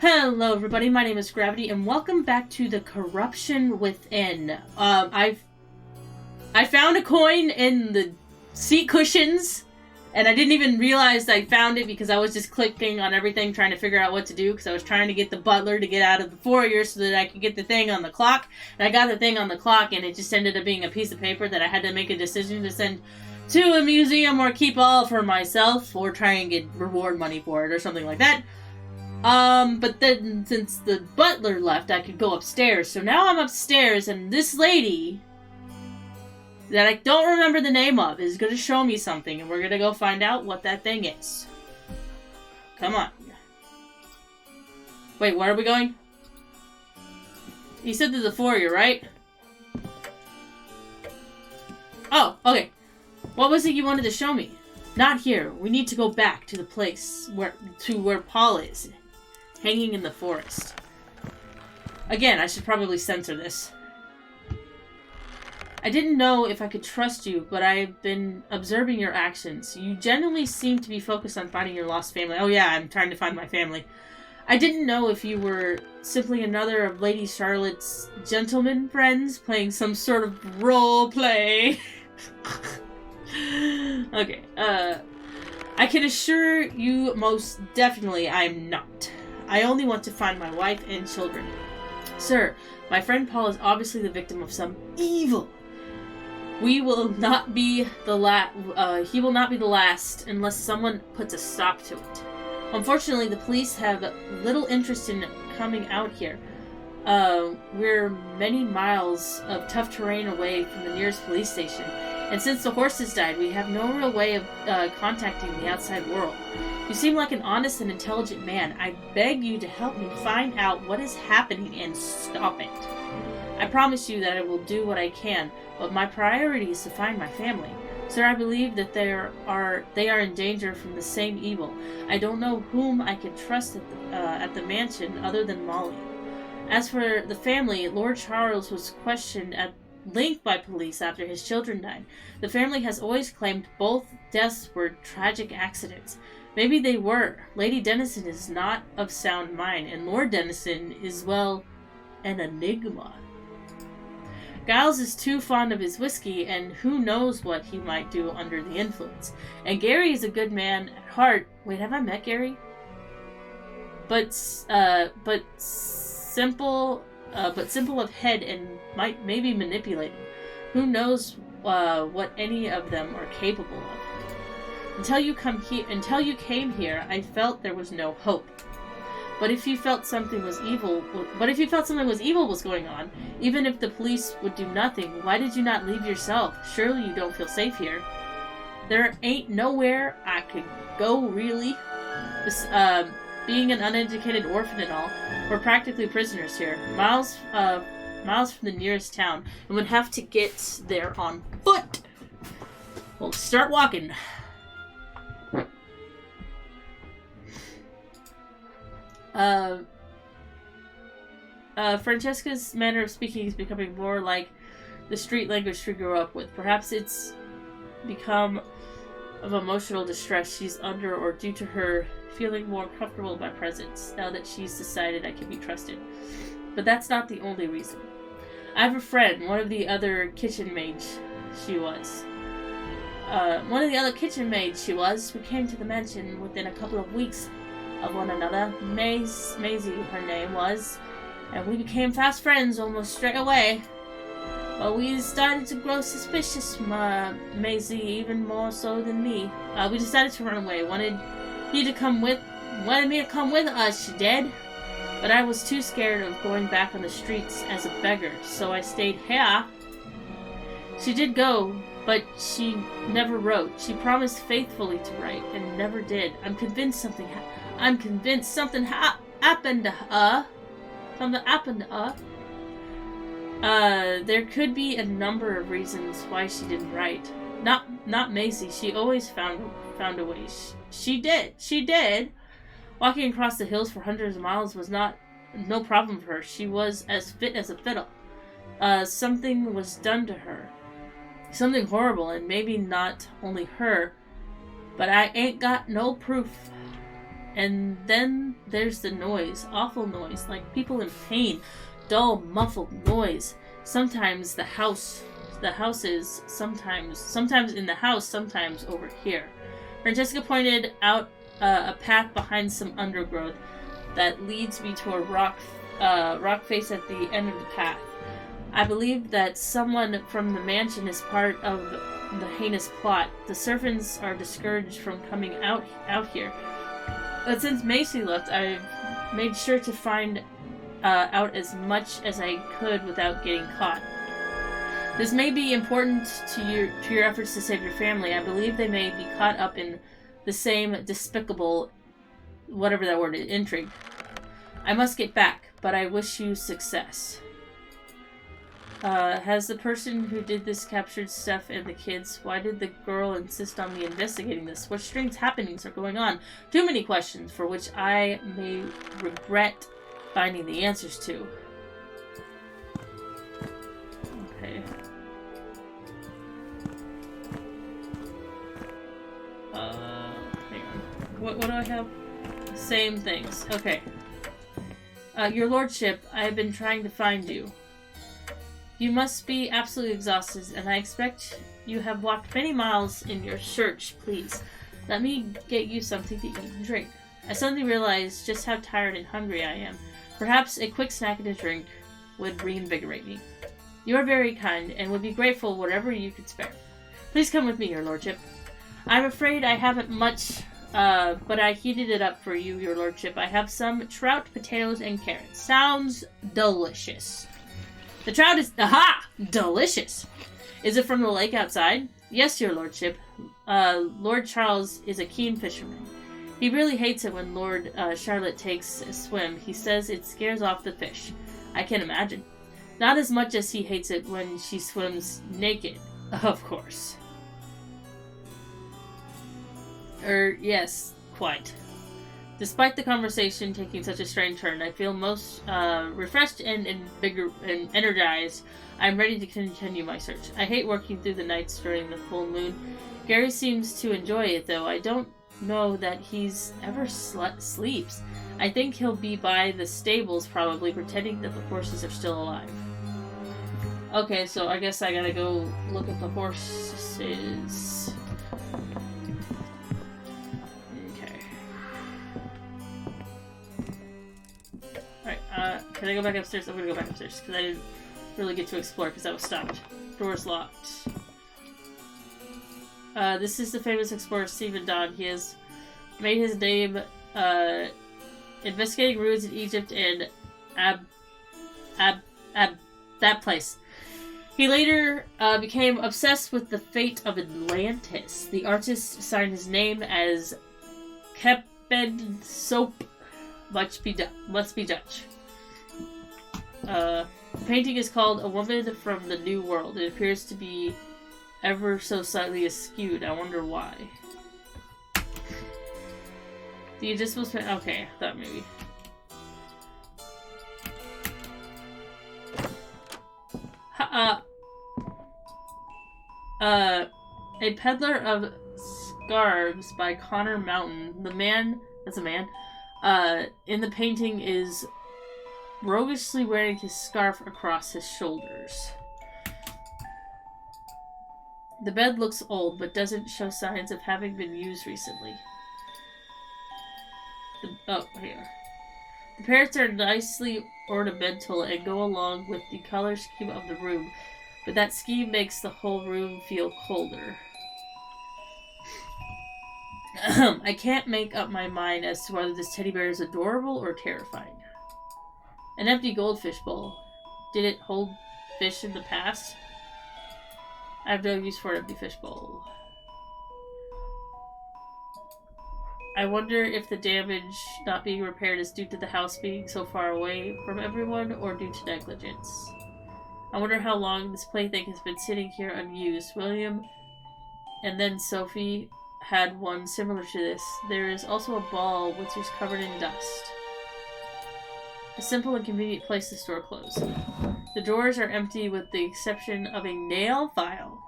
Hello everybody, my name is Gravity, and welcome back to the Corruption Within. I found a coin in the seat cushions, and I didn't even realize I found it because I was just clicking on everything trying to figure out what to do, because I was trying to get the butler to get out of the foyer so that I could get the thing on the clock. And I got the thing on the clock, and it just ended up being a piece of paper that I had to make a decision to send to a museum or keep all for myself, or try and get reward money for it, or something like that. But then, since the butler left, I could go upstairs. So now I'm upstairs, and this lady, that I don't remember the name of, is gonna show me something, and we're gonna go find out what that thing is. Come on. Wait, where are we going? You said there's a foyer, right? Oh, okay. What was it you wanted to show me? Not here. We need to go back to the place where Paul is. Hanging in the forest. Again, I should probably censor this. I didn't know if I could trust you, but I've been observing your actions. You genuinely seem to be focused on finding your lost family. Oh yeah, I'm trying to find my family. I didn't know if you were simply another of Lady Charlotte's gentleman friends playing some sort of role play. Okay, I can assure you most definitely I'm not. I only want to find my wife and children. Sir, my friend Paul is obviously the victim of some evil. He will not be the last unless someone puts a stop to it. Unfortunately, the police have little interest in coming out here. We're many miles of tough terrain away from the nearest police station. And since the horses died, we have no real way of contacting the outside world. You seem like an honest and intelligent man. I beg you to help me find out what is happening and stop it. I promise you that I will do what I can, but my priority is to find my family. Sir, I believe that they are in danger from the same evil. I don't know whom I can trust at the mansion other than Molly. As for the family, Lord Charles was questioned at length by police after his children died. The family has always claimed both deaths were tragic accidents. Maybe they were. Lady Dennison is not of sound mind, and Lord Dennison is, well, an enigma. Giles is too fond of his whiskey, and who knows what he might do under the influence. And Gary is a good man at heart. Wait, have I met Gary? But simple of head and might maybe manipulating. Who knows what any of them are capable of? Until you came here, I felt there was no hope. But if you felt something was evil was going on, even if the police would do nothing, why did you not leave yourself? Surely you don't feel safe here. There ain't nowhere I could go, really. Being an uneducated orphan and all, we're practically prisoners here. Miles from the nearest town, and would have to get there on foot. We'll start walking. Francesca's manner of speaking is becoming more like the street language she grew up with. Perhaps it's become of emotional distress she's under, or due to her feeling more comfortable in my presence, now that she's decided I can be trusted. But that's not the only reason. I have a friend, one of the other kitchen maids she was. We came to the mansion within a couple of weeks of one another. Maisie, her name was, and we became fast friends almost straight away. But we started to grow suspicious, Maisie, even more so than me. We decided to run away. Wanted me to come with us, she did. But I was too scared of going back on the streets as a beggar, so I stayed here. She did go, but she never wrote. She promised faithfully to write, and never did. I'm convinced something happened to her. There could be a number of reasons why she didn't write. Not Macy. She always found a way. She did. Walking across the hills for hundreds of miles was no problem for her. She was as fit as a fiddle. Something was done to her. Something horrible, and maybe not only her, but I ain't got no proof. And then there's the noise. Awful noise. Like people in pain. Dull, muffled noise. Sometimes sometimes in the house, sometimes over here. Francesca pointed out a path behind some undergrowth that leads me to a rock face at the end of the path. I believe that someone from the mansion is part of the heinous plot. The servants are discouraged from coming out here. But since Macy left, I've made sure to find out as much as I could without getting caught. This may be important to your efforts to save your family. I believe they may be caught up in the same despicable, whatever that word is, intrigue. I must get back, but I wish you success. Has the person who did this captured Steph and the kids? Why did the girl insist on me investigating this? What strange happenings are going on? Too many questions for which I may regret finding the answers to. Okay. Hang on. What do I have? Same things. Okay. Your lordship, I have been trying to find you. You must be absolutely exhausted, and I expect you have walked many miles in your search. Please, let me get you something to eat and drink. I suddenly realized just how tired and hungry I am. Perhaps a quick snack and a drink would reinvigorate me. You are very kind, and would be grateful whatever you could spare. Please come with me, your lordship. I'm afraid I haven't much, but I heated it up for you, your lordship. I have some trout, potatoes, and carrots. Sounds delicious. The trout is, delicious. Is it from the lake outside? Yes, your lordship. Lord Charles is a keen fisherman. He really hates it when Lord Charlotte takes a swim. He says it scares off the fish. I can imagine. Not as much as he hates it when she swims naked, of course. Yes, quite. Despite the conversation taking such a strange turn, I feel most refreshed and energized. I'm ready to continue my search. I hate working through the nights during the full moon. Gary seems to enjoy it, though. I don't know that he's ever sleeps. I think he'll be by the stables, probably, pretending that the horses are still alive. Okay, so I guess I gotta go look at the horses. Alright, can I go back upstairs? I'm gonna go back upstairs, because I didn't really get to explore, because I was stopped. Door's locked. This is the famous explorer Stephen Dodd. He has made his name, investigating ruins in Egypt and that place. He later became obsessed with the fate of Atlantis. The artist signed his name as Keped Soap. Must be Dutch. The painting is called A Woman from the New World. It appears to be ever so slightly askewed. I wonder why. The adjustable span. Okay, I thought maybe. A Peddler of Scarves by Connor Mountain. The man, that's a man, in the painting is roguishly wearing his scarf across his shoulders. The bed looks old, but doesn't show signs of having been used recently. Here. The parrots are nicely ornamental and go along with the color scheme of the room, but that scheme makes the whole room feel colder. I can't make up my mind as to whether this teddy bear is adorable or terrifying. An empty goldfish bowl. Did it hold fish in the past? I have no use for an empty fish bowl. I wonder if the damage not being repaired is due to the house being so far away from everyone or due to negligence. I wonder how long this plaything has been sitting here unused. William and then Sophie had one similar to this. There is also a ball which is covered in dust. A simple and convenient place to store clothes. The drawers are empty with the exception of a nail file.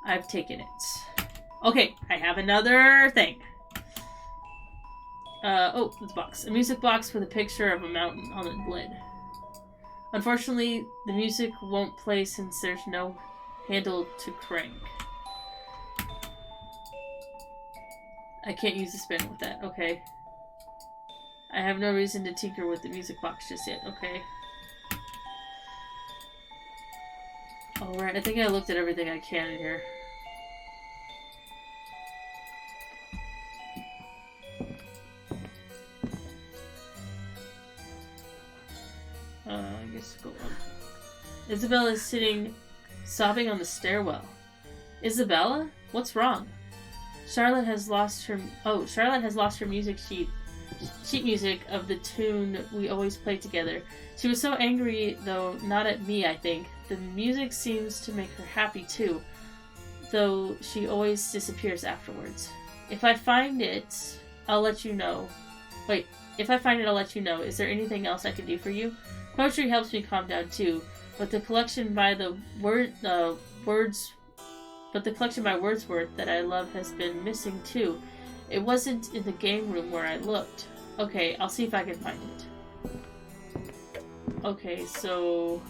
I've taken it. Okay, I have another thing. Oh, it's a box. A music box with a picture of a mountain on the lid. Unfortunately, the music won't play since there's no handle to crank. I can't use the spinner with that. Okay. I have no reason to tinker with the music box just yet. Okay. Alright, I think I looked at everything I can in here. I guess go on. Isabella is sitting, sobbing on the stairwell. Isabella? What's wrong? Charlotte has lost her music sheet music of the tune we always played together. She was so angry, though not at me, I think. The music seems to make her happy too, though she always disappears afterwards. If I find it, I'll let you know. Wait, if I find it, I'll let you know. Is there anything else I can do for you? Poetry helps me calm down too, but the collection by Wordsworth that I love has been missing too. It wasn't in the game room where I looked. Okay, I'll see if I can find it. Okay, so...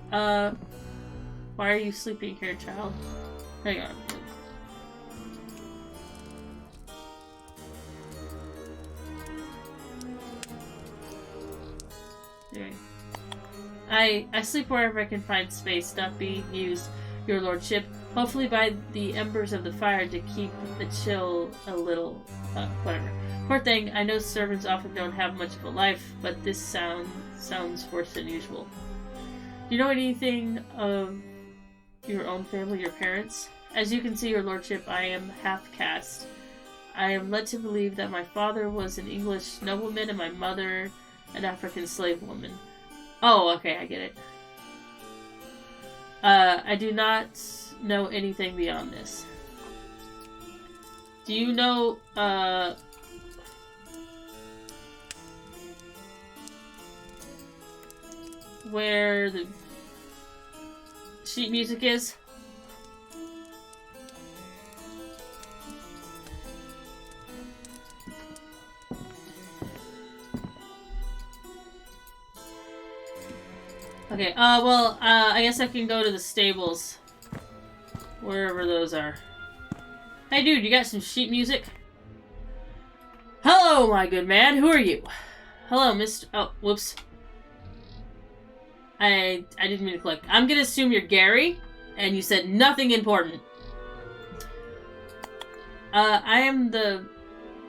why are you sleeping here, child? Hang on. Okay. I sleep wherever I can find space, not being used, your lordship. Hopefully by the embers of the fire to keep the chill a little, whatever. Poor thing, I know servants often don't have much of a life, but this sounds worse than usual. Do you know anything of your own family, your parents? As you can see, your lordship, I am half-caste. I am led to believe that my father was an English nobleman and my mother an African slave woman. Oh, okay, I get it. I do not know anything beyond this. Do you know, where the sheet music is? Okay, I guess I can go to the stables. Wherever those are. Hey dude, you got some sheet music? Hello, my good man, who are you? Hello, Mr. Oh, whoops. I didn't mean to click. I'm gonna assume you're Gary, and you said nothing important. I am the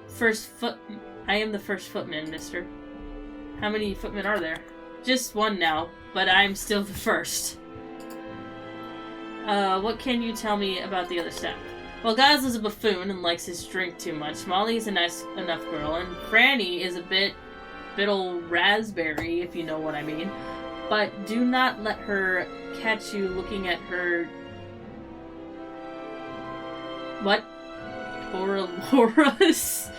first footman, mister. How many footmen are there? Just one now, but I'm still the first. What can you tell me about the other staff? Well, Giles is a buffoon and likes his drink too much. Molly is a nice enough girl, and Franny is a bit old raspberry, if you know what I mean. But do not let her catch you looking at her... What? Laura's?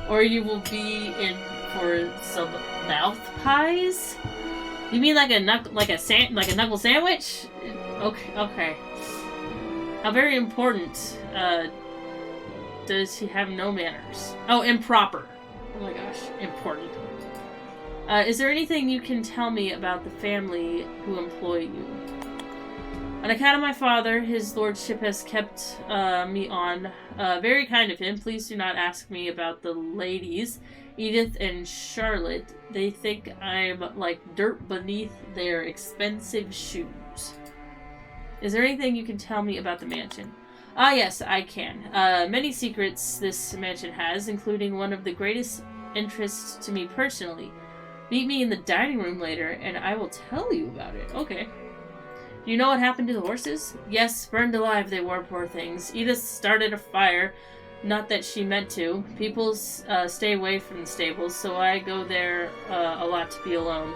Or you will be in for some mouth pies? You mean like a knuckle sandwich? Okay. How very important, does he have no manners? Oh, improper. Oh my gosh, important. Is there anything you can tell me about the family who employ you? On account of my father, his lordship has kept me on. Very kind of him. Please do not ask me about the ladies, Edith and Charlotte. They think I'm like dirt beneath their expensive shoes. Is there anything you can tell me about the mansion? Ah, yes, I can. Many secrets this mansion has, including one of the greatest interest to me personally. Meet me in the dining room later, and I will tell you about it. Okay. Do you know what happened to the horses? Yes, burned alive they were, poor things. Edith started a fire. Not that she meant to. People stay away from the stables, so I go there a lot to be alone.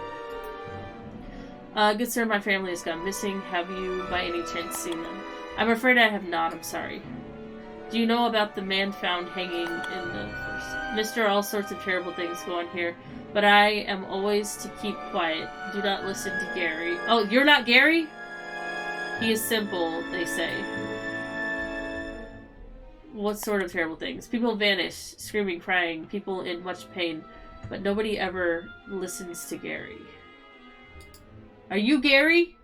Good sir, my family has gone missing. Have you, by any chance, seen them? I'm afraid I have not. I'm sorry. Do you know about the man found hanging in the forest? Mister, all sorts of terrible things go on here, but I am always to keep quiet. Do not listen to Gary. Oh, you're not Gary? He is simple, they say. What sort of terrible things? People vanish, screaming, crying, people in much pain, but nobody ever listens to Gary. Are you Gary?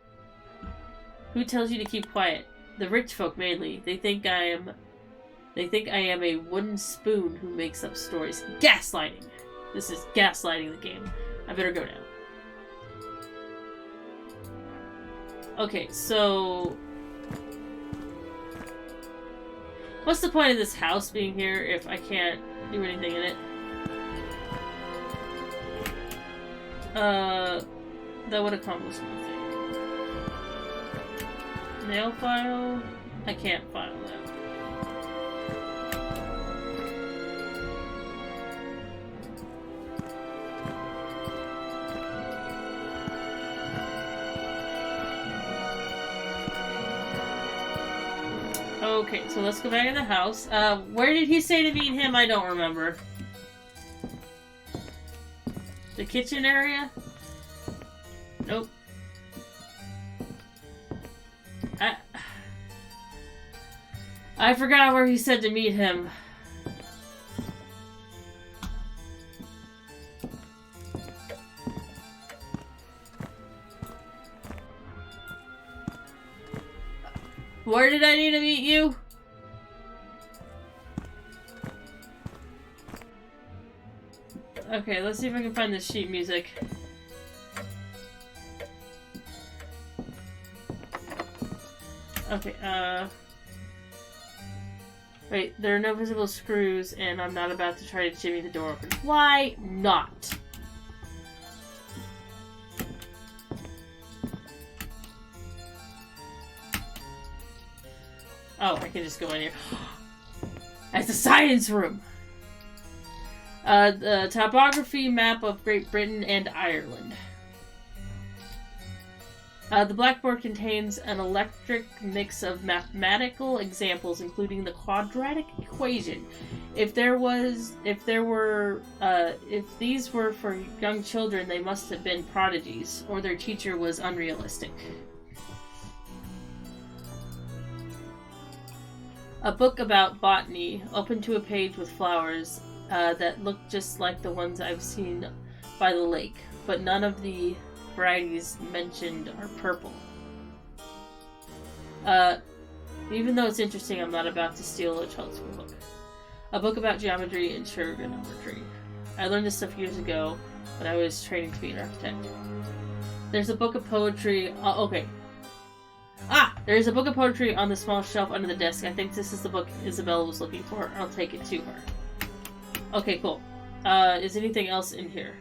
Who tells you to keep quiet? The rich folk mainly. They think I am a wooden spoon who makes up stories. Gaslighting! This is gaslighting the game. I better go now. Okay, so... what's the point of this house being here if I can't do anything in it? That would accomplish nothing. Nail file? I can't file that. Okay, so let's go back in the house. Where did he say to meet him? I don't remember. The kitchen area? Nope. I forgot where he said to meet him. Where did I need to meet you? Okay, let's see if I can find the sheet music. Okay, wait, there are no visible screws, and I'm not about to try to jimmy the door open. Why not? Oh, I can just go in here. That's the science room! The topography map of Great Britain and Ireland. The blackboard contains an electric mix of mathematical examples, including the quadratic equation. If these were for young children, they must have been prodigies, or their teacher was unrealistic. A book about botany, open to a page with flowers that look just like the ones I've seen by the lake, but none of the varieties mentioned are purple. Even though it's interesting, I'm not about to steal a child's book. A book about geometry and trigonometry. I learned this stuff years ago when I was training to be an architect. There's a book of poetry. Okay. There's a book of poetry on the small shelf under the desk. I think this is the book Isabella was looking for. I'll take it to her. Okay, cool. Is anything else in here?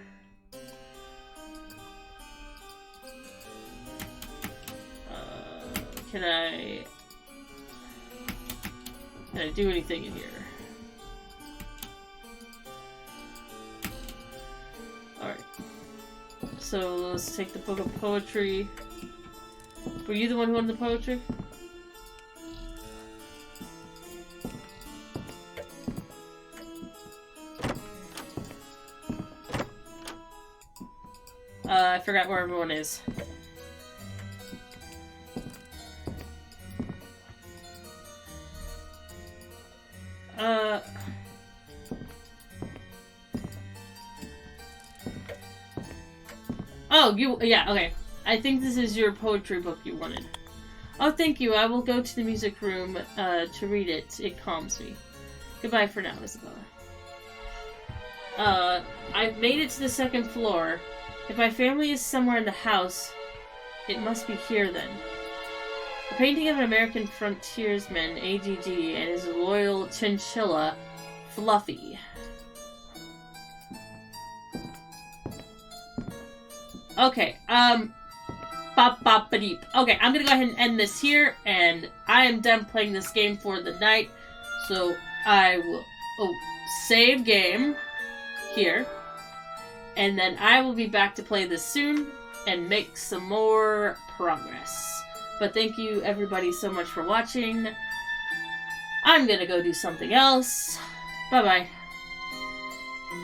Can I do anything in here? Alright. So let's take the book of poetry. Were you the one who wanted the poetry? I forgot where everyone is. Oh, yeah, okay. I think this is your poetry book you wanted. Oh, thank you. I will go to the music room to read it. It calms me. Goodbye for now, Isabella. I've made it to the second floor. If my family is somewhere in the house, it must be here then. A painting of an American frontiersman, AGG, and his loyal chinchilla, Fluffy. Okay, bop-bop-a-deep. Okay, I'm gonna go ahead and end this here, and I am done playing this game for the night, so I will, save game here, and then I will be back to play this soon, and make some more progress. But thank you everybody so much for watching. I'm gonna go do something else. Bye-bye.